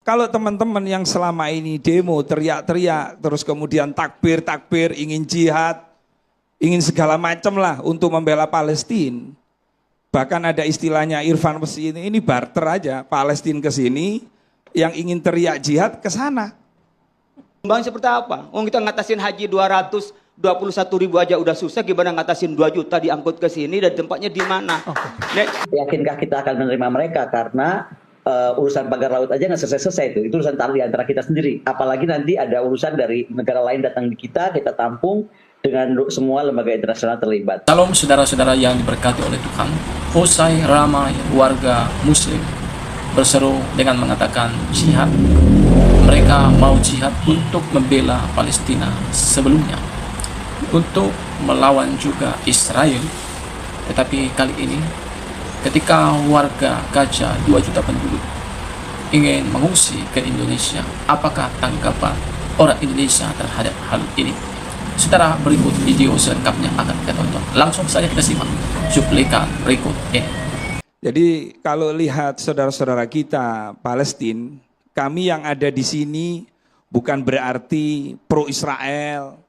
kalau teman-teman yang selama ini demo, teriak-teriak, terus kemudian takbir, ingin jihad, ingin segala macam lah untuk membela Palestina. Bahkan ada istilahnya Irfan ini barter aja, Palestina ke sini, yang ingin teriak jihad ke sana. Bang seperti apa? Kita ngatasin haji 221.000 aja udah susah, gimana ngatasin 2 juta diangkut ke sini dan tempatnya di mana? Yakinkah kita akan menerima mereka? Karena urusan pagar laut aja nggak selesai-selesai itu urusan di antara kita sendiri. Apalagi nanti ada urusan dari negara lain datang di kita tampung dengan semua lembaga internasional terlibat. Salam saudara-saudara yang diberkati oleh Tuhan. Usai ramai warga Muslim berseru dengan mengatakan jihad. Mereka mau jihad untuk membela Palestina sebelumnya, untuk melawan juga Israel. Tetapi kali ini ketika warga Gaza 2 juta penduduk ingin mengungsi ke Indonesia, apakah tanggapan orang Indonesia terhadap hal ini? Setelah berikut video selengkapnya akan kita tonton. Langsung saja kita simak cuplikan berikut ini. Jadi kalau lihat saudara-saudara kita Palestina, kami yang ada di sini bukan berarti pro Israel,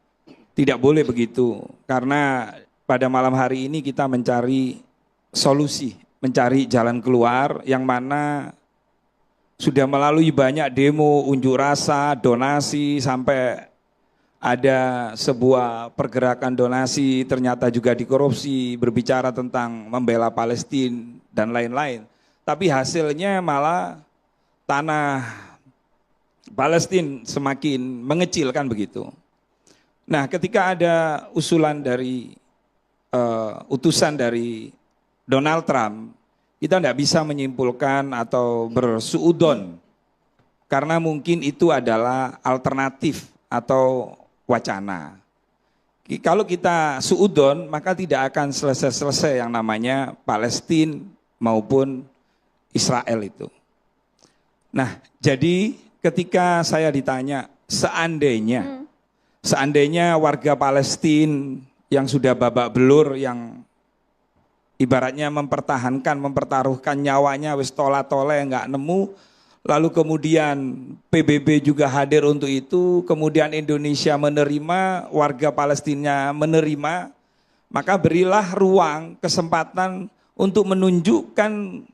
tidak boleh begitu. Karena pada malam hari ini kita mencari solusi, mencari jalan keluar yang mana sudah melalui banyak demo, unjuk rasa, donasi, sampai ada sebuah pergerakan donasi ternyata juga dikorupsi, berbicara tentang membela Palestina dan lain-lain. Tapi hasilnya malah tanah Palestina semakin mengecil kan begitu. Nah, ketika ada usulan dari utusan dari Donald Trump, kita tidak bisa menyimpulkan atau bersuudon karena mungkin itu adalah alternatif atau wacana. Kalau kita suudon, maka tidak akan selesai-selesai yang namanya Palestina maupun Israel itu. Nah, jadi ketika saya ditanya seandainya warga Palestina yang sudah babak belur, yang ibaratnya mempertaruhkan nyawanya, wis tola-tole nggak nemu, lalu kemudian PBB juga hadir untuk itu, kemudian Indonesia menerima, warga Palestina menerima, maka berilah ruang, kesempatan untuk menunjukkan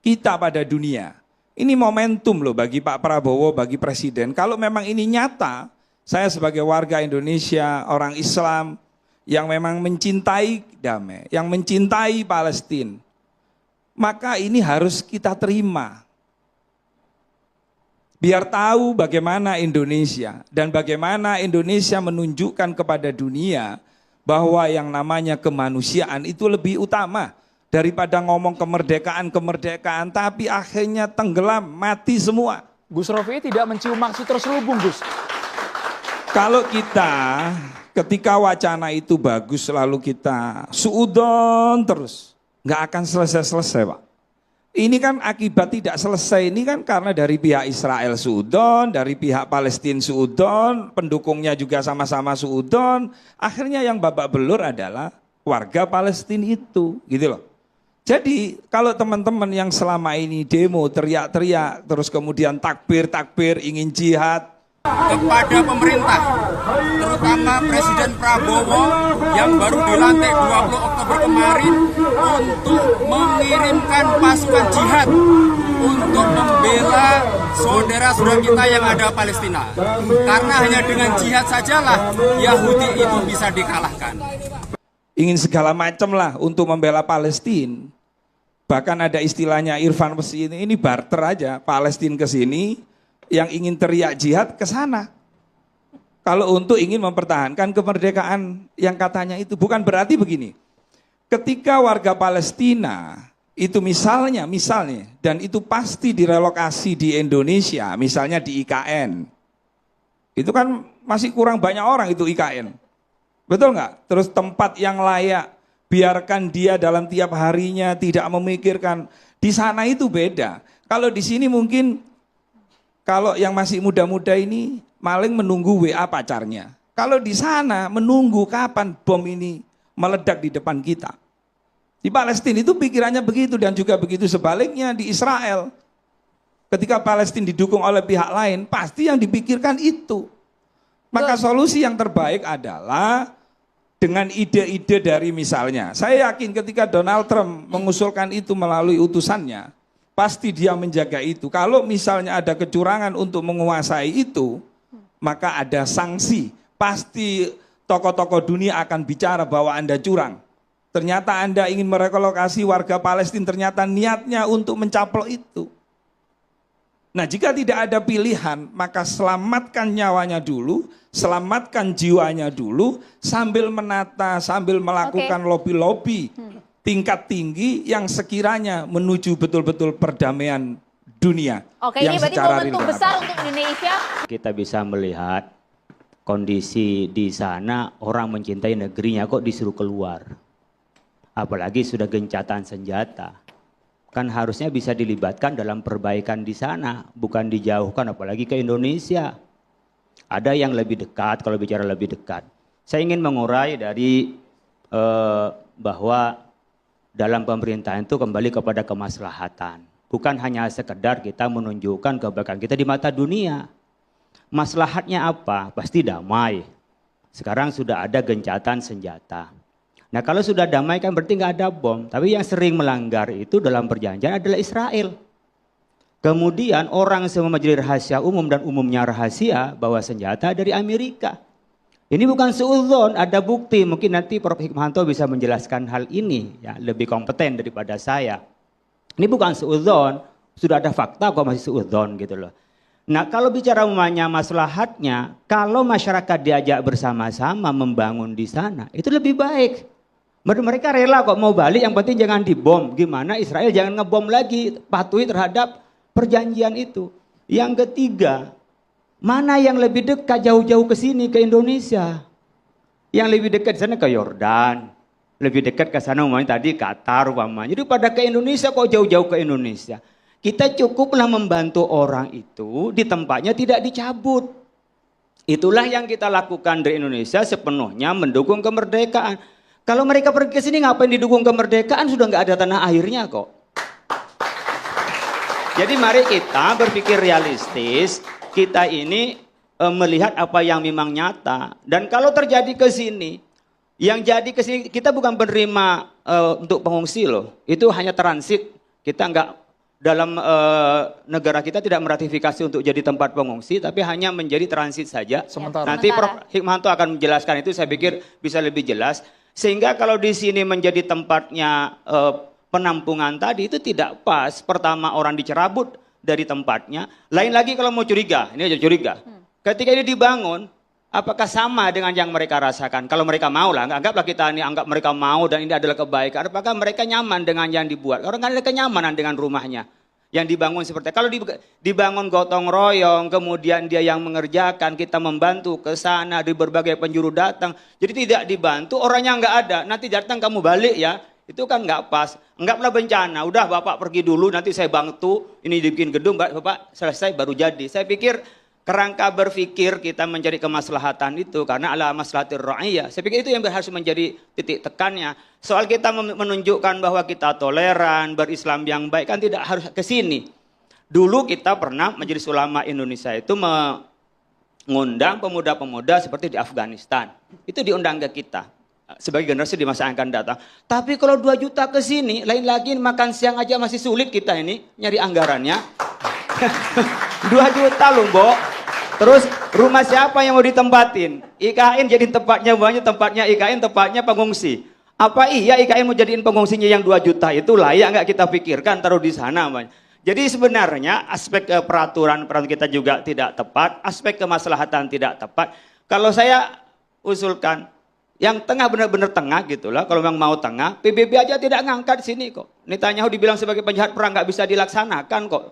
kita pada dunia. Ini momentum loh bagi Pak Prabowo, bagi Presiden. Kalau memang ini nyata, saya sebagai warga Indonesia, orang Islam, yang memang mencintai damai, yang mencintai Palestina, maka ini harus kita terima. Biar tahu bagaimana Indonesia dan bagaimana Indonesia menunjukkan kepada dunia bahwa yang namanya kemanusiaan itu lebih utama daripada ngomong kemerdekaan, tapi akhirnya tenggelam, mati semua. Gus Rofi tidak mencium maksud terselubung, Gus. Kalau kita ketika wacana itu bagus lalu kita suudon terus, nggak akan selesai-selesai, Pak. Ini kan akibat tidak selesai, ini kan karena dari pihak Israel suudon, dari pihak Palestina suudon, pendukungnya juga sama-sama suudon, akhirnya yang babak belur adalah warga Palestina itu, gitu loh. Jadi kalau teman-teman yang selama ini demo, teriak-teriak, terus kemudian takbir, ingin jihad, kepada pemerintah, terutama Presiden Prabowo yang baru dilantik 20 Oktober kemarin untuk mengirimkan pasukan jihad untuk membela saudara-saudara kita yang ada Palestina. Karena hanya dengan jihad sajalah Yahudi itu bisa dikalahkan. Ingin segala macam lah untuk membela Palestina. Bahkan ada istilahnya Irfan ini barter aja, Palestina ke sini, yang ingin teriak jihad ke sana. Kalau untuk ingin mempertahankan kemerdekaan yang katanya itu, bukan berarti begini. Ketika warga Palestina itu misalnya, dan itu pasti direlokasi di Indonesia, misalnya di IKN. Itu kan masih kurang banyak orang itu IKN. Betul nggak? Terus tempat yang layak, biarkan dia dalam tiap harinya tidak memikirkan. Di sana itu beda. Kalau di sini mungkin, kalau yang masih muda-muda ini maling menunggu WA pacarnya. Kalau di sana menunggu kapan bom ini meledak di depan kita. Di Palestina itu pikirannya begitu, dan juga begitu sebaliknya di Israel. Ketika Palestina didukung oleh pihak lain, pasti yang dipikirkan itu. Maka solusi yang terbaik adalah dengan ide-ide dari misalnya, saya yakin ketika Donald Trump mengusulkan itu melalui utusannya, pasti dia menjaga itu. Kalau misalnya ada kecurangan untuk menguasai itu, maka ada sanksi. Pasti tokoh-tokoh dunia akan bicara bahwa Anda curang. Ternyata Anda ingin merelokasi warga Palestina, ternyata niatnya untuk mencaplok itu. Nah, jika tidak ada pilihan, maka selamatkan nyawanya dulu, selamatkan jiwanya dulu, sambil menata, sambil melakukan lobby-lobby tingkat tinggi yang sekiranya menuju betul-betul perdamaian dunia. Oke, yang ini berarti secara momentum real besar ada. untuk Indonesia. Kita bisa melihat kondisi di sana orang mencintai negerinya kok disuruh keluar. Apalagi sudah gencatan senjata. Kan harusnya bisa dilibatkan dalam perbaikan di sana, bukan dijauhkan apalagi ke Indonesia. Ada yang lebih dekat, kalau bicara lebih dekat. Saya ingin mengurai dari bahwa dalam pemerintahan itu kembali kepada kemaslahatan. Bukan hanya sekedar kita menunjukkan kebaikan kita di mata dunia. Maslahatnya apa? Pasti damai. Sekarang sudah ada gencatan senjata. Nah kalau sudah damai kan berarti nggak ada bom. Tapi yang sering melanggar itu dalam perjanjian adalah Israel. Kemudian orang semua menjadi rahasia umum dan umumnya rahasia bahwa senjata dari Amerika. Ini bukan suudzon, ada bukti. Mungkin nanti Prof. Hikmahanto bisa menjelaskan hal ini. Ya, lebih kompeten daripada saya. Ini bukan suudzon, sudah ada fakta kok masih suudzon gitu loh. Nah kalau bicara umumnya maslahatnya, kalau masyarakat diajak bersama-sama membangun di sana, itu lebih baik. Mereka rela kok mau balik, yang penting jangan dibom. Gimana Israel jangan ngebom lagi, patuhi terhadap perjanjian itu. Yang ketiga, mana yang lebih dekat jauh-jauh ke sini ke Indonesia? Yang lebih dekat di sana ke Yordan, lebih dekat ke sana umpamanya tadi Qatar umpamanya. Jadi pada ke Indonesia kok jauh-jauh ke Indonesia? Kita cukuplah membantu orang itu di tempatnya tidak dicabut. Itulah yang kita lakukan dari Indonesia sepenuhnya mendukung kemerdekaan. Kalau mereka pergi ke sini ngapain didukung kemerdekaan, sudah nggak ada tanah airnya kok. Jadi mari kita berpikir realistis, kita ini melihat apa yang memang nyata. Dan kalau terjadi ke sini, yang jadi ke sini kita bukan penerima untuk pengungsi loh. Itu hanya transit. Kita nggak dalam negara kita tidak meratifikasi untuk jadi tempat pengungsi, tapi hanya menjadi transit saja. Sementara. Nanti Prof. Hikmahanto akan menjelaskan itu, saya pikir bisa lebih jelas. Sehingga kalau di sini menjadi tempatnya penampungan tadi itu tidak pas. Pertama orang dicerabut dari tempatnya. Lain lagi kalau mau curiga, ini aja curiga. Ketika ini dibangun, apakah sama dengan yang mereka rasakan? Kalau mereka mau lah, anggaplah kita ini anggap mereka mau dan ini adalah kebaikan. Apakah mereka nyaman dengan yang dibuat? Orang kan ada kenyamanan dengan rumahnya. Yang dibangun seperti kalau dibangun gotong royong, kemudian dia yang mengerjakan, kita membantu ke sana di berbagai penjuru datang. Jadi tidak dibantu, orangnya nggak ada. Nanti datang kamu balik ya, itu kan nggak pas. Anggaplah bencana, udah Bapak pergi dulu, nanti saya bantu. Ini dibikin gedung, Bapak selesai baru jadi. Saya pikir kerangka berpikir kita mencari kemaslahatan itu karena ala maslahatir ra'iyah. Saya pikir itu yang harus menjadi titik tekannya. Soal kita menunjukkan bahwa kita toleran, berislam yang baik kan tidak harus ke sini. Dulu kita pernah Majelis Ulama Indonesia itu mengundang pemuda-pemuda seperti di Afghanistan. Itu diundang ke kita sebagai generasi di masa yang akan datang. Tapi kalau 2 juta ke sini, lain lagi makan siang aja masih sulit kita ini nyari anggarannya. 2 juta loh, Mbok. Terus rumah siapa yang mau ditempatin? IKN jadi tempatnya banyak, tempatnya IKN, tempatnya pengungsi. Apa iya IKN mau jadiin pengungsinya yang 2 juta itu layak nggak kita pikirkan taruh di sana? Jadi sebenarnya aspek peraturan kita juga tidak tepat, aspek kemaslahatan tidak tepat. Kalau saya usulkan yang tengah benar-benar tengah gitulah, kalau memang mau tengah, PBB aja tidak ngangkat sini kok. Netanyahu dibilang sebagai penjahat perang nggak bisa dilaksanakan kok.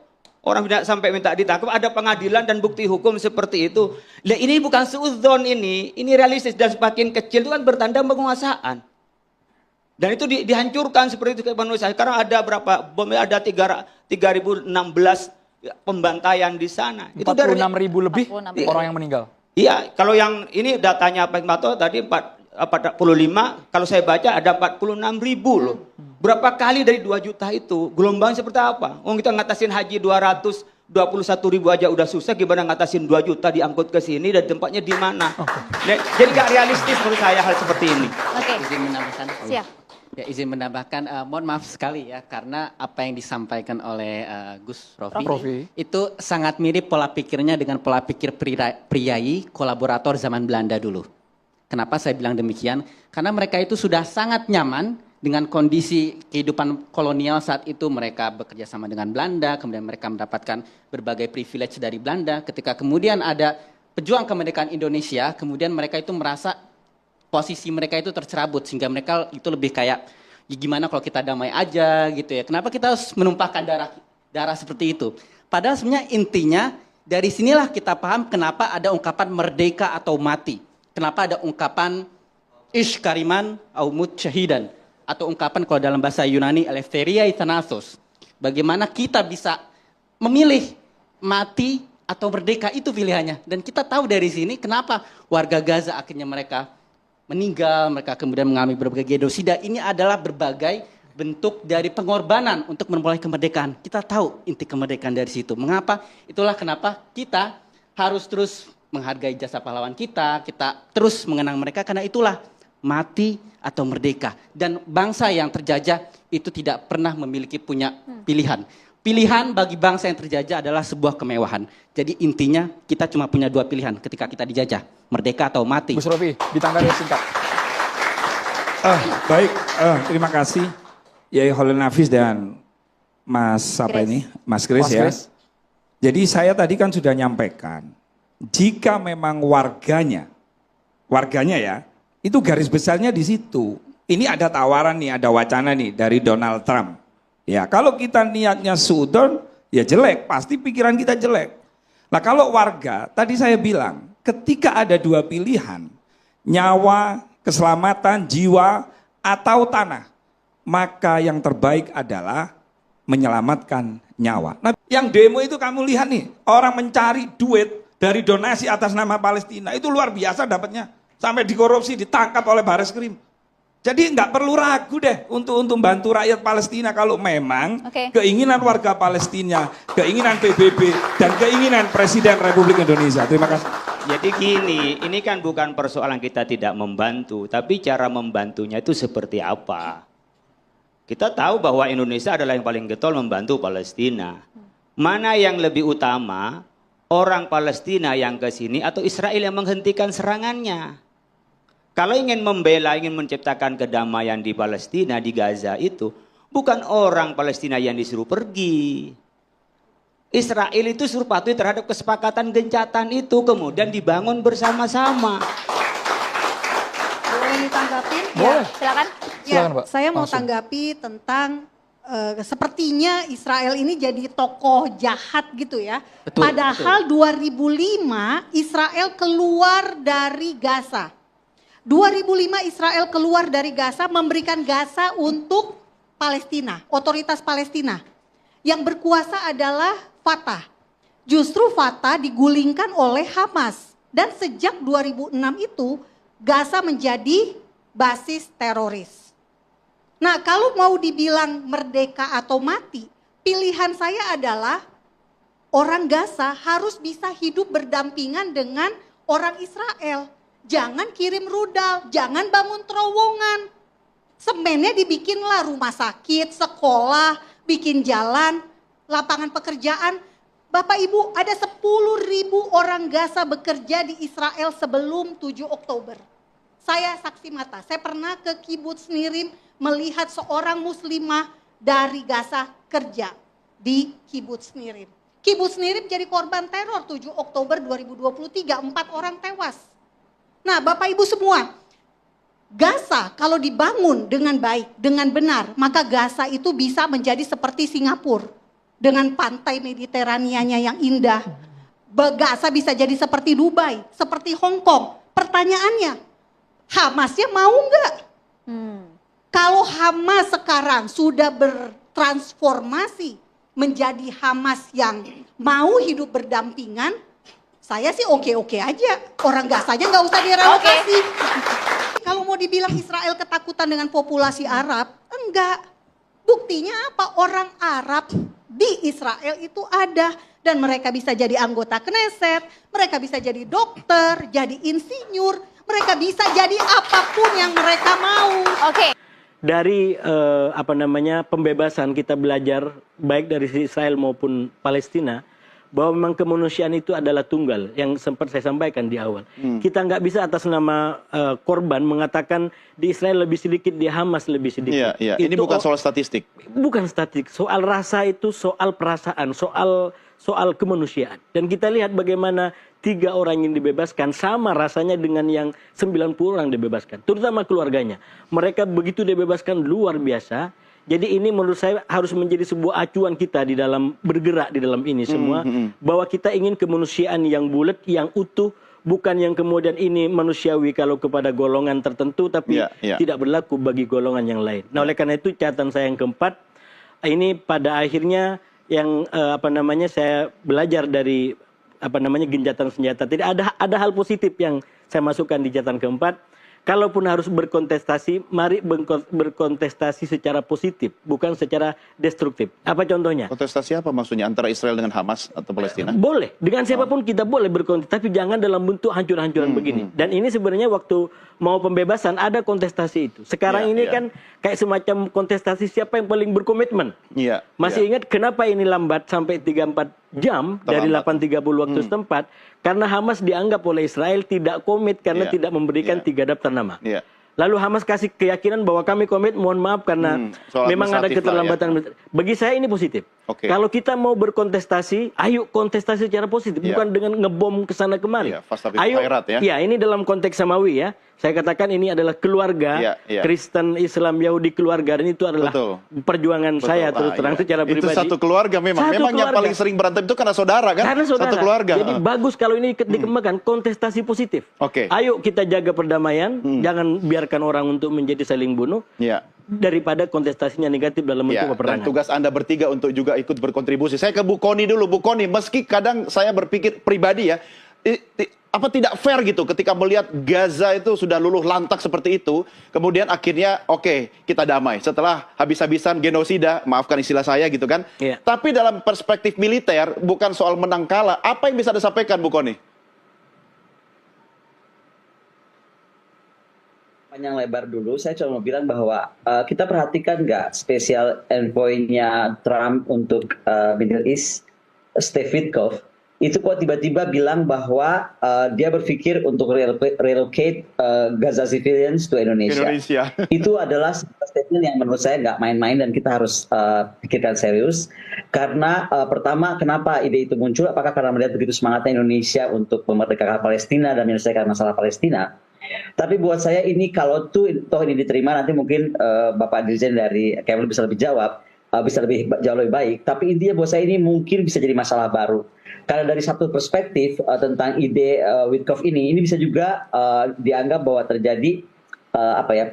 Orang tidak sampai minta ditangkap, ada pengadilan dan bukti hukum seperti itu. Nah, ini bukan suudzon ini realistis dan semakin kecil itu kan bertanda penguasaan. Dan itu dihancurkan seperti itu ke manusia. Sekarang ada berapa bom? Ada 3.016 pembantaian di sana. 46.000 lebih 46.000. orang yang meninggal. Iya, kalau yang ini datanya Pak Hikmahanto tadi 45, kalau saya baca ada 46.000 loh. Berapa kali dari 2 juta itu? Gelombang seperti apa? Kita ngatasin haji 200 21.000 aja udah susah, gimana ngatasin 2 juta diangkut ke sini dan tempatnya di mana? Nah, jadi nggak realistis menurut saya hal seperti ini. Oke. Izin menambahkan. Siap. Ya, izin menambahkan, mohon maaf sekali ya, karena apa yang disampaikan oleh Gus Rofi itu sangat mirip pola pikirnya dengan pola pikir priai kolaborator zaman Belanda dulu. Kenapa saya bilang demikian? Karena mereka itu sudah sangat nyaman dengan kondisi kehidupan kolonial saat itu. Mereka bekerja sama dengan Belanda, kemudian mereka mendapatkan berbagai privilege dari Belanda. Ketika kemudian ada pejuang kemerdekaan Indonesia, kemudian mereka itu merasa posisi mereka itu tercerabut, sehingga mereka itu lebih kayak, ya gimana kalau kita damai aja gitu ya. Kenapa kita harus menumpahkan darah seperti itu? Padahal sebenarnya intinya dari sinilah kita paham kenapa ada ungkapan merdeka atau mati. Kenapa ada ungkapan ish kariman au mut syahidan. Atau ungkapan kalau dalam bahasa Yunani eleftheriai thanatos. Bagaimana kita bisa memilih mati atau merdeka, itu pilihannya. Dan kita tahu dari sini kenapa warga Gaza akhirnya mereka meninggal, mereka kemudian mengalami berbagai genosida. Ini adalah berbagai bentuk dari pengorbanan untuk memulai kemerdekaan. Kita tahu inti kemerdekaan dari situ. Mengapa? Itulah kenapa kita harus terus menghargai jasa pahlawan kita terus mengenang mereka, karena itulah mati atau merdeka. Dan bangsa yang terjajah itu tidak pernah memiliki punya pilihan. Pilihan bagi bangsa yang terjajah adalah sebuah kemewahan. Jadi intinya kita cuma punya 2 pilihan ketika kita dijajah, merdeka atau mati. Gus Rofi, ditanggapi singkat. Baik, terima kasih Yai Khalil Nafis dan Mas Mas Kris Mas ya. Kris. Jadi saya tadi kan sudah nyampaikan, jika memang warganya ya, itu garis besarnya di situ. Ini ada tawaran nih, ada wacana nih dari Donald Trump. Ya, kalau kita niatnya suudon, ya jelek, pasti pikiran kita jelek. Nah kalau warga, tadi saya bilang, ketika ada 2 pilihan, nyawa, keselamatan, jiwa, atau tanah, maka yang terbaik adalah menyelamatkan nyawa. Nah yang demo itu kamu lihat nih, orang mencari duit dari donasi atas nama Palestina, itu luar biasa dapatnya. Sampai dikorupsi, ditangkap oleh Bareskrim. Jadi nggak perlu ragu deh untuk bantu rakyat Palestina kalau memang keinginan warga Palestina, keinginan PBB, dan keinginan Presiden Republik Indonesia. Terima kasih. Jadi gini, ini kan bukan persoalan kita tidak membantu, tapi cara membantunya itu seperti apa. Kita tahu bahwa Indonesia adalah yang paling getol membantu Palestina. Mana yang lebih utama, orang Palestina yang ke sini atau Israel yang menghentikan serangannya? Kalau ingin membela, ingin menciptakan kedamaian di Palestina, di Gaza itu, bukan orang Palestina yang disuruh pergi. Israel itu suruh patuhi terhadap kesepakatan gencatan itu, kemudian dibangun bersama-sama. Boleh ditanggapin? Boleh. Silakan. Silakan, Pak. Saya mau Langsung. tanggapi tentang sepertinya Israel ini jadi tokoh jahat gitu ya. Betul, Padahal 2005 Israel keluar dari Gaza. 2005 Israel keluar dari Gaza, memberikan Gaza untuk Palestina, otoritas Palestina. Yang berkuasa adalah Fatah. Justru Fatah digulingkan oleh Hamas. Dan sejak 2006 itu Gaza menjadi basis teroris. Nah kalau mau dibilang merdeka atau mati, pilihan saya adalah orang Gaza harus bisa hidup berdampingan dengan orang Israel. Jangan kirim rudal, jangan bangun terowongan. Semennya dibikinlah rumah sakit, sekolah, bikin jalan, lapangan pekerjaan. Bapak Ibu, ada 10.000 orang Gaza bekerja di Israel sebelum 7 Oktober. Saya saksi mata, saya pernah ke Kibbutz Nirim melihat seorang muslimah dari Gaza kerja di Kibbutz Nirim. Kibbutz Nirim jadi korban teror 7 Oktober 2023, 4 orang tewas. Nah Bapak Ibu semua, Gaza kalau dibangun dengan baik, dengan benar, maka Gaza itu bisa menjadi seperti Singapura. Dengan pantai Mediteranianya yang indah. Gaza bisa jadi seperti Dubai, seperti Hong Kong. Pertanyaannya, Hamasnya mau nggak? Kalau Hamas sekarang sudah bertransformasi menjadi Hamas yang mau hidup berdampingan, saya sih oke-oke aja. Orang Gazanya nggak usah direlokasi. Kalau mau dibilang Israel ketakutan dengan populasi Arab, enggak. Buktinya apa? Orang Arab di Israel itu ada. Dan mereka bisa jadi anggota Knesset, mereka bisa jadi dokter, jadi insinyur, mereka bisa jadi apapun yang mereka mau. Oke. Dari pembebasan kita belajar baik dari Israel maupun Palestina bahwa memang kemanusiaan itu adalah tunggal yang sempat saya sampaikan di awal. Kita nggak bisa atas nama korban mengatakan di Israel lebih sedikit, di Hamas lebih sedikit. Iya. Ini bukan soal statistik. Bukan statistik, soal rasa itu soal perasaan, soal kemanusiaan. Dan kita lihat bagaimana 3 orang yang dibebaskan sama rasanya dengan yang 90 orang dibebaskan. Terutama keluarganya. Mereka begitu dibebaskan luar biasa. Jadi ini menurut saya harus menjadi sebuah acuan kita di dalam bergerak di dalam ini semua. Bahwa kita ingin kemanusiaan yang bulat, yang utuh. Bukan yang kemudian ini manusiawi kalau kepada golongan tertentu. Tapi tidak berlaku bagi golongan yang lain. Nah oleh karena itu catatan saya yang keempat. Ini pada akhirnya yang saya belajar dari gencatan senjata. Tidak ada hal positif yang saya masukkan di catatan keempat. Kalaupun harus berkontestasi, mari berkontestasi secara positif, bukan secara destruktif. Apa contohnya? Kontestasi apa maksudnya? Antara Israel dengan Hamas atau Palestina? Boleh, dengan siapapun kita boleh berkontestasi, tapi jangan dalam bentuk hancur-hancuran begini. Dan ini sebenarnya waktu mau pembebasan ada kontestasi itu. Sekarang ini kan kayak semacam kontestasi siapa yang paling berkomitmen. Masih ingat kenapa ini lambat sampai 3-4 jam dari 8.30 waktu setempat? Karena Hamas dianggap oleh Israel tidak komit karena tidak memberikan 3 daftar nama. Lalu Hamas kasih keyakinan bahwa kami komit, mohon maaf karena memang ada keterlambatan. Bagi saya ini positif. Kalau kita mau berkontestasi, ayo kontestasi secara positif, bukan dengan ngebom ke sana kemari. Ayo, ini dalam konteks samawi ya. Saya katakan ini adalah keluarga, Kristen, Islam, Yahudi keluarga, dan itu adalah perjuangan saya terus terang secara pribadi. Itu satu keluarga memang. Memang yang paling sering berantem itu karena saudara kan? Karena saudara. Satu keluarga. Jadi bagus kalau ini dikembangkan kontestasi positif. Ayo kita jaga perdamaian, jangan biarkan orang untuk menjadi saling bunuh. Daripada kontestasinya negatif dalam bentuk peperangan. Dan tugas Anda bertiga untuk juga ikut berkontribusi. Saya ke Bu Koni dulu. Bu Koni, meski kadang saya berpikir pribadi ya, apa tidak fair gitu ketika melihat Gaza itu sudah luluh lantak seperti itu, kemudian akhirnya kita damai setelah habis-habisan genosida, maafkan istilah saya gitu kan. Tapi dalam perspektif militer, bukan soal menang kalah, apa yang bisa disampaikan Bu Koni? Panjang lebar dulu, saya cuma mau bilang bahwa kita perhatikan nggak special envoy-nya Trump untuk Middle East, Steve Witkoff, itu kok tiba-tiba bilang bahwa dia berpikir untuk relocate Gaza civilians to Indonesia. Itu adalah statement yang menurut saya nggak main-main dan kita harus pikirkan serius. Karena pertama, kenapa ide itu muncul? Apakah karena melihat begitu semangatnya Indonesia untuk memerdekakan Palestina dan menyelesaikan masalah Palestina? Tapi buat saya ini kalau toh ini diterima, nanti mungkin Bapak Dirjen dari Kemlu bisa lebih jawab, bisa jauh lebih baik. Tapi intinya buat saya ini mungkin bisa jadi masalah baru. Karena dari satu perspektif tentang ide Witkoff ini bisa juga dianggap bahwa terjadi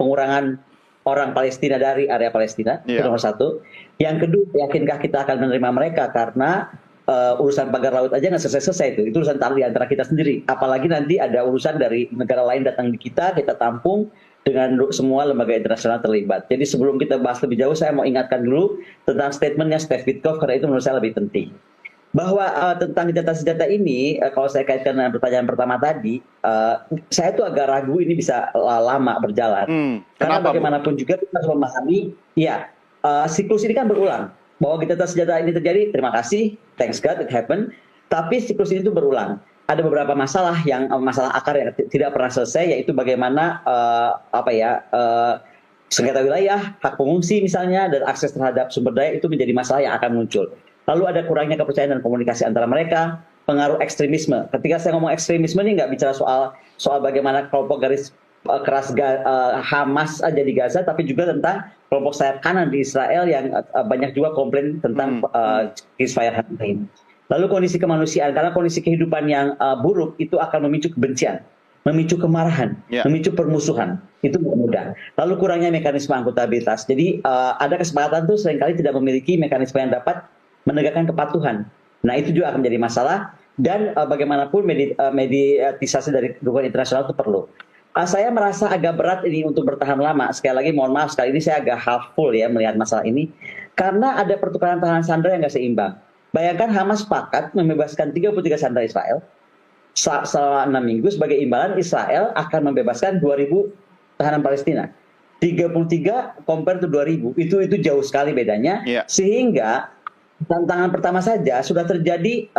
pengurangan orang Palestina dari area Palestina. Itu nomor satu. Yang kedua, yakinkah kita akan menerima mereka karena urusan pagar laut aja nggak selesai-selesai itu urusan di antara kita sendiri. Apalagi nanti ada urusan dari negara lain datang di kita tampung dengan semua lembaga internasional terlibat. Jadi sebelum kita bahas lebih jauh, saya mau ingatkan dulu tentang statementnya Steve Witkoff karena itu menurut saya lebih penting. Bahwa tentang senjata ini, kalau saya kaitkan dengan pertanyaan pertama tadi, saya tuh agak ragu ini bisa lama berjalan. Karena bagaimanapun juga kita harus memahami, siklus ini kan berulang. Bahwa gencatan senjata ini terjadi, terima kasih, thanks God it happened. Tapi siklus ini itu berulang. Ada beberapa masalah akar yang tidak pernah selesai, yaitu bagaimana sengketa wilayah, hak pengungsi misalnya, dan akses terhadap sumber daya itu menjadi masalah yang akan muncul. Lalu ada kurangnya kepercayaan dan komunikasi antara mereka, pengaruh ekstremisme. Ketika saya ngomong ekstremisme ini nggak bicara soal bagaimana kelompok garis keras Hamas aja di Gaza, tapi juga tentang kelompok sayap kanan di Israel yang banyak juga komplain tentang ceasefire ini. Lalu kondisi kemanusiaan, karena kondisi kehidupan yang buruk itu akan memicu kebencian, memicu kemarahan, memicu permusuhan. Itu mudah. Lalu kurangnya mekanisme akuntabilitas. Jadi ada kesepakatan tuh seringkali tidak memiliki mekanisme yang dapat menegakkan kepatuhan. Nah itu juga akan menjadi masalah. Dan bagaimanapun mediatisasi dari dukungan internasional itu perlu. Saya merasa agak berat ini untuk bertahan lama. Sekali lagi mohon maaf, sekali ini saya agak half full ya melihat masalah ini. karena ada pertukaran tahanan sandera yang nggak seimbang. Bayangkan Hamas sepakat membebaskan 33 sandera Israel selama 6 minggu, sebagai imbalan Israel akan membebaskan 2.000 tahanan Palestina. 33 compare to 2.000, itu jauh sekali bedanya. Sehingga tantangan pertama saja sudah terjadi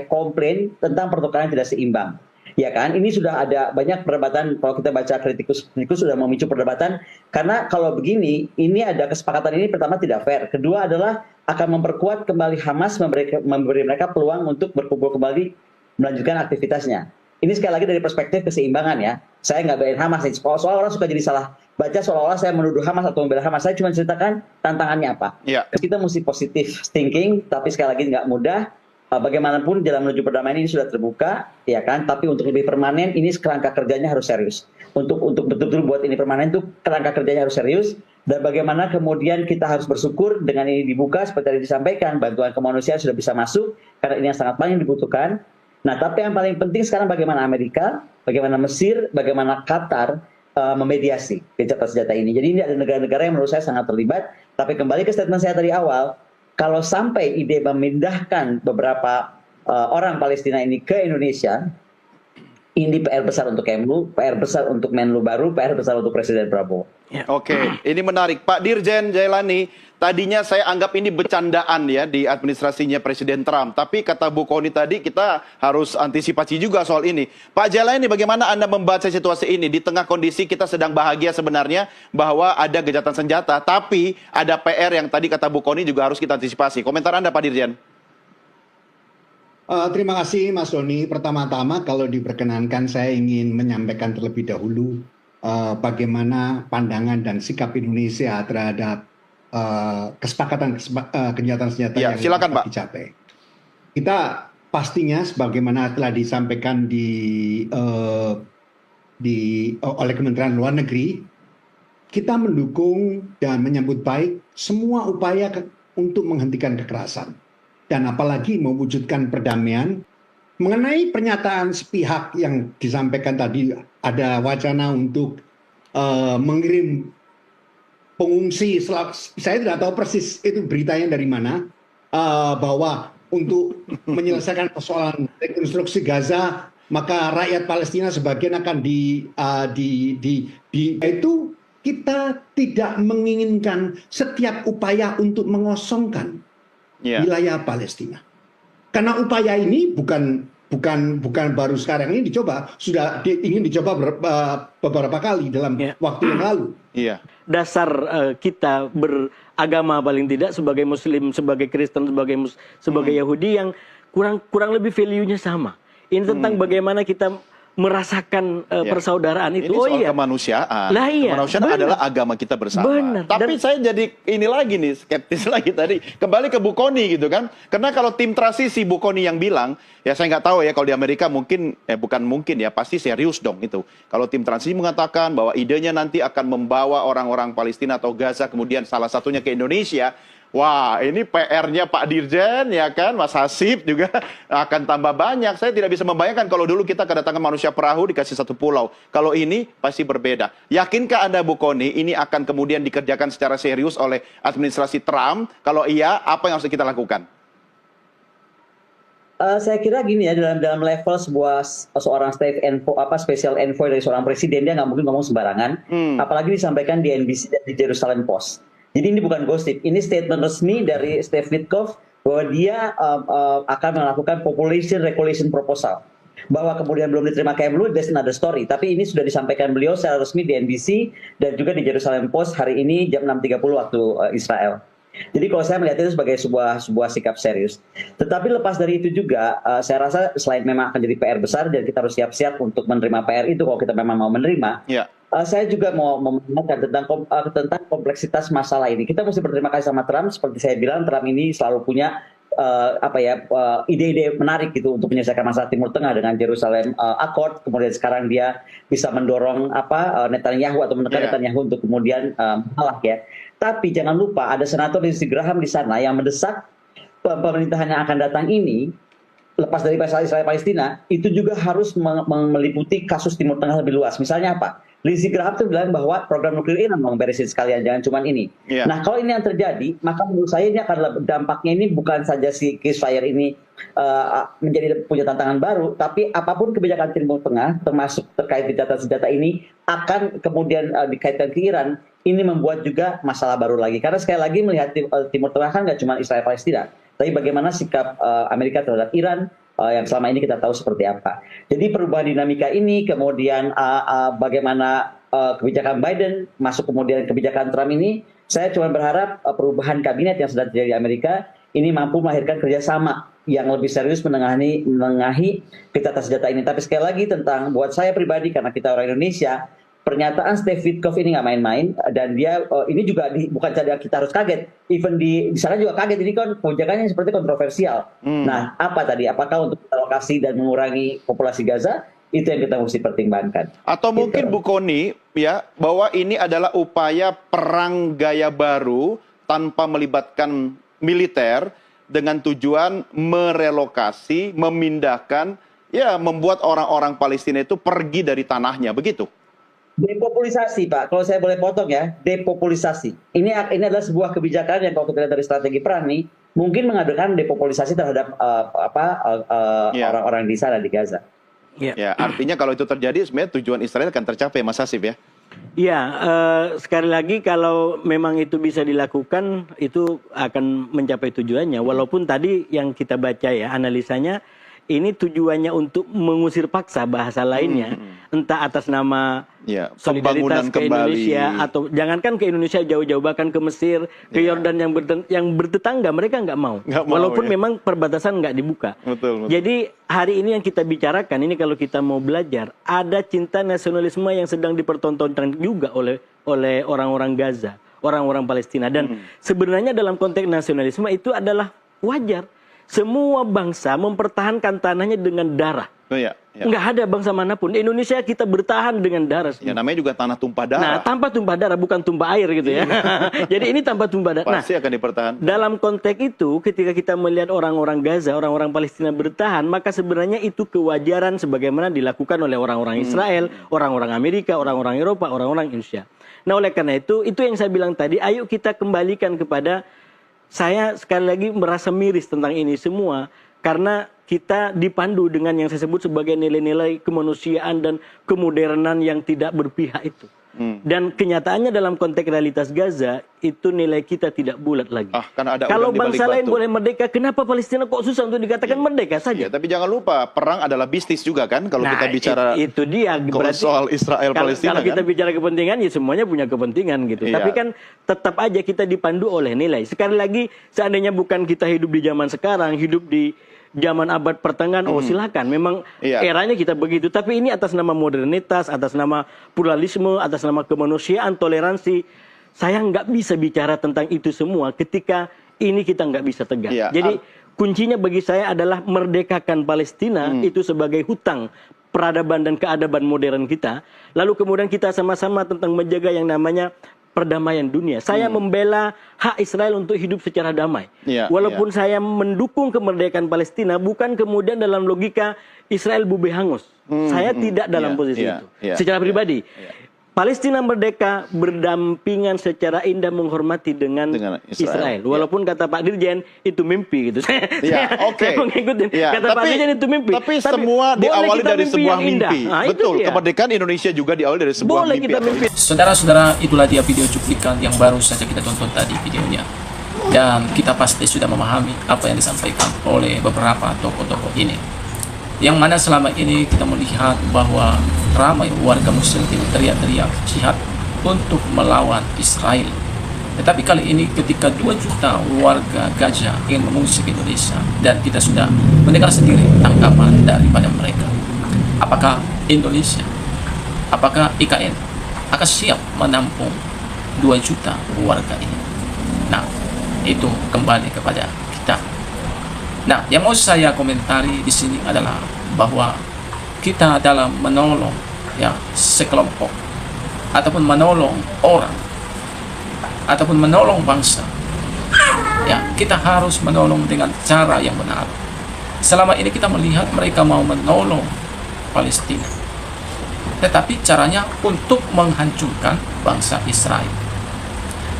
komplain tentang pertukaran yang tidak seimbang. Ya kan, ini sudah ada banyak perdebatan. Kalau kita baca kritikus sudah memicu perdebatan, karena kalau begini, ini ada kesepakatan ini pertama tidak fair. Kedua adalah akan memperkuat kembali Hamas, memberi mereka peluang untuk berkumpul kembali, melanjutkan aktivitasnya. Ini sekali lagi dari perspektif keseimbangan ya. Saya nggak belain Hamas nih. Soal orang suka jadi salah baca seolah-olah saya menuduh Hamas atau membela Hamas. Saya cuma ceritakan tantangannya apa. Kita mesti positif thinking, tapi sekali lagi nggak mudah. Bagaimanapun jalan menuju perdamaian ini sudah terbuka, ya kan? Tapi untuk lebih permanen, ini kerangka kerjanya harus serius. Untuk betul-betul buat ini permanen itu kerangka kerjanya harus serius. Dan bagaimana kemudian kita harus bersyukur dengan ini dibuka, seperti tadi disampaikan, bantuan kemanusiaan sudah bisa masuk, karena ini yang sangat paling dibutuhkan. Nah, tapi yang paling penting sekarang bagaimana Amerika, bagaimana Mesir, bagaimana Qatar memediasi gencatan senjata ini. Jadi ini ada negara-negara yang menurut saya sangat terlibat. Tapi kembali ke statement saya tadi awal, kalau sampai ide memindahkan beberapa orang Palestina ini ke Indonesia, ini PR besar untuk Kemlu, PR besar untuk Menlu baru, PR besar untuk Presiden Prabowo. Oke, ini menarik. Pak Dirjen Jailani, tadinya saya anggap ini bercandaan ya di administrasinya Presiden Trump. Tapi kata Bu Kony tadi, kita harus antisipasi juga soal ini. Pak Jailani, bagaimana Anda membaca situasi ini? Di tengah kondisi kita sedang bahagia sebenarnya bahwa ada gencatan senjata, tapi ada PR yang tadi kata Bu Kony juga harus kita antisipasi. Komentar Anda, Pak Dirjen. Terima kasih Mas Doni. Pertama-tama kalau diperkenankan saya ingin menyampaikan terlebih dahulu bagaimana pandangan dan sikap Indonesia terhadap kesepakatan gencatan senjata yang dapat dicapai. Kita pastinya sebagaimana telah disampaikan oleh Kementerian Luar Negeri, kita mendukung dan menyambut baik semua upaya untuk menghentikan kekerasan. Dan apalagi mewujudkan perdamaian. Mengenai pernyataan sepihak yang disampaikan tadi, ada wacana untuk mengirim pengungsi, saya tidak tahu persis itu beritanya dari mana, bahwa untuk menyelesaikan persoalan rekonstruksi Gaza, maka rakyat Palestina sebagian akan itu kita tidak menginginkan setiap upaya untuk mengosongkan wilayah Palestina. Karena upaya ini bukan baru sekarang ini dicoba, sudah ingin dicoba beberapa kali dalam waktu yang lalu. Dasar kita beragama paling tidak sebagai Muslim, sebagai Kristen, sebagai Yahudi yang kurang lebih value-nya sama. Ini tentang bagaimana kita merasakan persaudaraan itu. Ini soal kemanusiaan. Kemanusiaan adalah agama kita bersama. Tapi saya jadi ini lagi nih, skeptis lagi tadi. Kembali ke Bu Kony gitu kan. Karena kalau tim transisi Bu Kony yang bilang, ya saya nggak tahu ya kalau di Amerika mungkin, bukan mungkin ya, pasti serius dong itu. Kalau tim transisi mengatakan bahwa idenya nanti akan membawa orang-orang Palestina atau Gaza kemudian salah satunya ke Indonesia. Wah, ini PR-nya Pak Dirjen, ya kan, Mas Hasib juga akan tambah banyak. Saya tidak bisa membayangkan kalau dulu kita kedatangan manusia perahu dikasih satu pulau. Kalau ini pasti berbeda. Yakinkah Anda, Bu Kony, ini akan kemudian dikerjakan secara serius oleh administrasi Trump? Kalau iya, apa yang harus kita lakukan? Saya kira gini ya, dalam level seorang special envoy dari seorang presiden, dia nggak mungkin ngomong sembarangan. Apalagi disampaikan di NBC dan di Jerusalem Post. Jadi ini bukan gosip, ini statement resmi dari Steve Witkoff bahwa dia akan melakukan population regulation proposal. Bahwa kemudian belum diterima Kemlu, that's another story. Tapi ini sudah disampaikan beliau secara resmi di NBC dan juga di Jerusalem Post hari ini jam 6.30 waktu Israel. Jadi kalau saya melihat itu sebagai sebuah sikap serius. Tetapi lepas dari itu juga, saya rasa selain memang akan jadi PR besar dan kita harus siap-siap untuk menerima PR itu kalau kita memang mau menerima. Saya juga mau mengingatkan tentang kompleksitas masalah ini. Kita mesti berterima kasih sama Trump. Seperti saya bilang, Trump ini selalu punya ide-ide menarik gitu untuk menyelesaikan masalah Timur Tengah dengan Jerusalem Accord. Kemudian sekarang dia bisa mendorong Netanyahu atau menekan Netanyahu untuk kemudian mengalah ya. Tapi jangan lupa ada senator Lindsey Graham di sana yang mendesak pemerintahan yang akan datang ini, lepas dari masalah Israel Palestina, itu juga harus meliputi kasus Timur Tengah lebih luas. Misalnya apa? Lindsey Graham tuh bilang bahwa program nuklir Iran mau beresin sekalian, jangan cuma ini. Nah, kalau ini yang terjadi, maka menurut saya ini akan dampaknya ini bukan saja si ceasefire ini menjadi punya tantangan baru, tapi apapun kebijakan Timur Tengah, termasuk terkait gencatan senjata ini, akan kemudian dikaitkan ke Iran, ini membuat juga masalah baru lagi. Karena sekali lagi melihat Timur Tengah kan nggak cuma Israel Palestina, tapi bagaimana sikap Amerika terhadap Iran, yang selama ini kita tahu seperti apa. Jadi perubahan dinamika ini, kemudian bagaimana kebijakan Biden masuk kemudian kebijakan Trump ini, saya cuma berharap perubahan kabinet yang sedang terjadi di Amerika ini mampu melahirkan kerjasama yang lebih serius menengahi gencatan senjata ini. Tapi sekali lagi tentang buat saya pribadi, karena kita orang Indonesia, pernyataan Steve Witkoff ini nggak main-main, dan dia ini juga bukan saja kita harus kaget, even di sana juga kaget, ini kan kebijakannya seperti kontroversial. Nah, apa tadi? Apakah untuk alokasi dan mengurangi populasi Gaza? Itu yang kita mesti pertimbangkan. Atau mungkin Bu Kony ya, bahwa ini adalah upaya perang gaya baru tanpa melibatkan militer dengan tujuan merelokasi, memindahkan, ya membuat orang-orang Palestina itu pergi dari tanahnya, begitu? Depopulisasi, Pak. Kalau saya boleh potong ya, depopulisasi. Ini adalah sebuah kebijakan yang kalau kita lihat dari strategi perang nih, mungkin mengadakan depopulisasi terhadap orang-orang di sana di Gaza. Ya, artinya kalau itu terjadi, sebenarnya tujuan Israel akan tercapai, Mas Hasib ya. Ya, sekali lagi kalau memang itu bisa dilakukan, itu akan mencapai tujuannya. Walaupun tadi yang kita baca ya, analisanya, ini tujuannya untuk mengusir paksa, bahasa lainnya, entah atas nama solidaritas ke Indonesia, atau jangankan ke Indonesia, jauh-jauh bahkan ke Mesir, ke Yordan yang bertetangga, mereka nggak mau. Walaupun memang perbatasan nggak dibuka. Jadi hari ini yang kita bicarakan, ini kalau kita mau belajar, ada cinta nasionalisme yang sedang dipertontonkan juga oleh orang-orang Gaza, orang-orang Palestina. Dan sebenarnya dalam konteks nasionalisme itu adalah wajar. Semua bangsa mempertahankan tanahnya dengan darah. Nggak ada bangsa manapun. Di Indonesia kita bertahan dengan darah. Ya, namanya juga tanah tumpah darah. Nah, tanpa tumpah darah, bukan tumpah air gitu ya. Jadi ini tanpa tumpah darah. Pasti akan dipertahankan. Dalam konteks itu, ketika kita melihat orang-orang Gaza, orang-orang Palestina bertahan, maka sebenarnya itu kewajaran sebagaimana dilakukan oleh orang-orang Israel, orang-orang Amerika, orang-orang Eropa, orang-orang Indonesia. Nah, oleh karena itu yang saya bilang tadi, ayo kita kembalikan kepada, saya sekali lagi merasa miris tentang ini semua, karena kita dipandu dengan yang saya sebut sebagai nilai-nilai kemanusiaan dan kemodernan yang tidak berpihak itu. Dan kenyataannya dalam konteks realitas Gaza, itu nilai kita tidak bulat lagi. Kalau bangsa lain boleh merdeka, kenapa Palestina kok susah untuk dikatakan merdeka saja? Ya, tapi jangan lupa, perang adalah bisnis juga kan, kalau kita bicara itu dia, soal Israel-Palestina. Kalau kita bicara kepentingan, ya semuanya punya kepentingan gitu. Tapi kan tetap aja kita dipandu oleh nilai. Sekali lagi, seandainya bukan kita hidup di zaman sekarang, hidup di zaman abad pertengahan, silakan. Memang eranya kita begitu. Tapi ini atas nama modernitas, atas nama pluralisme, atas nama kemanusiaan, toleransi. Saya nggak bisa bicara tentang itu semua ketika ini kita nggak bisa tegak. Jadi kuncinya bagi saya adalah merdekakan Palestina itu sebagai hutang peradaban dan keadaban modern kita. Lalu kemudian kita sama-sama tentang menjaga yang namanya perdamaian dunia. Saya membela hak Israel untuk hidup secara damai. Walaupun saya mendukung kemerdekaan Palestina, bukan kemudian dalam logika Israel bube hangus. Saya tidak dalam posisi itu. Secara pribadi. Palestina merdeka berdampingan secara indah menghormati dengan Israel. Walaupun kata Pak Dirjen itu mimpi gitu. Saya mengikuti kata Pak Dirjen itu mimpi. Tapi semua diawali dari sebuah mimpi. Betul, kemerdekaan Indonesia juga diawali dari sebuah mimpi. Saudara-saudara, itulah dia video cuplikan yang baru saja kita tonton tadi videonya. Dan kita pasti sudah memahami apa yang disampaikan oleh beberapa tokoh-tokoh ini. Yang mana selama ini kita melihat bahwa ramai warga muslim teriak-teriak jihad untuk melawan Israel. Tetapi kali ini ketika 2 juta warga Gaza ingin mengungsi ke Indonesia, dan kita sudah mendengar sendiri tanggapan daripada mereka. Apakah Indonesia, apakah IKN akan siap menampung 2 juta warga ini? Nah, itu kembali kepada kita. Nah, yang mau saya komentari di sini adalah bahwa kita dalam menolong sekelompok ataupun menolong orang ataupun menolong bangsa, kita harus menolong dengan cara yang benar. Selama ini kita melihat mereka mau menolong Palestina, tetapi caranya untuk menghancurkan bangsa Israel.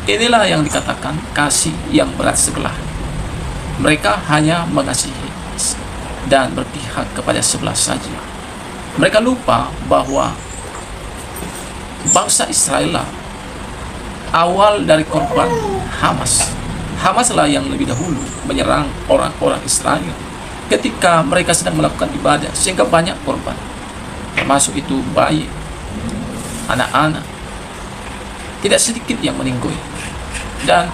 Inilah yang dikatakan kasih yang berat sebelah. Mereka hanya mengasihi dan berpihak kepada sebelah saja. Mereka lupa bahwa bangsa Israel lah awal dari korban Hamas. Hamaslah yang lebih dahulu menyerang orang-orang Israel ketika mereka sedang melakukan ibadah, sehingga banyak korban, termasuk itu bayi, anak-anak, tidak sedikit yang meninggal. Dan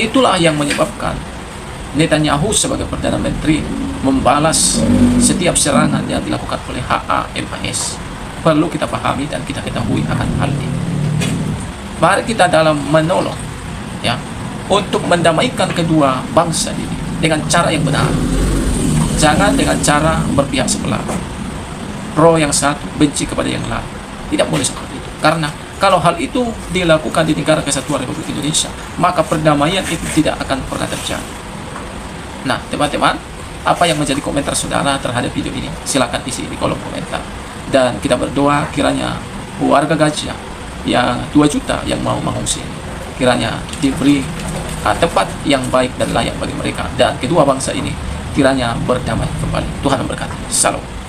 itulah yang menyebabkan Netanyahu sebagai Perdana Menteri membalas setiap serangan yang dilakukan oleh HAMAS. Perlu kita pahami dan kita ketahui akan hal ini. Mari kita dalam menolong, ya, untuk mendamaikan kedua bangsa ini dengan cara yang benar. Jangan dengan cara berpihak sebelah. Pro yang satu, benci kepada yang lain. Tidak boleh seperti itu. Karena kalau hal itu dilakukan di negara Kesatuan Republik Indonesia, maka perdamaian itu tidak akan pernah terjadi. Nah, teman-teman, apa yang menjadi komentar saudara terhadap video ini? Silakan isi di kolom komentar. Dan kita berdoa kiranya warga Gaza yang 2 juta yang mau mengungsi, kiranya diberi tempat yang baik dan layak bagi mereka, dan kedua bangsa ini kiranya berdamai kembali. Tuhan memberkati. Salam.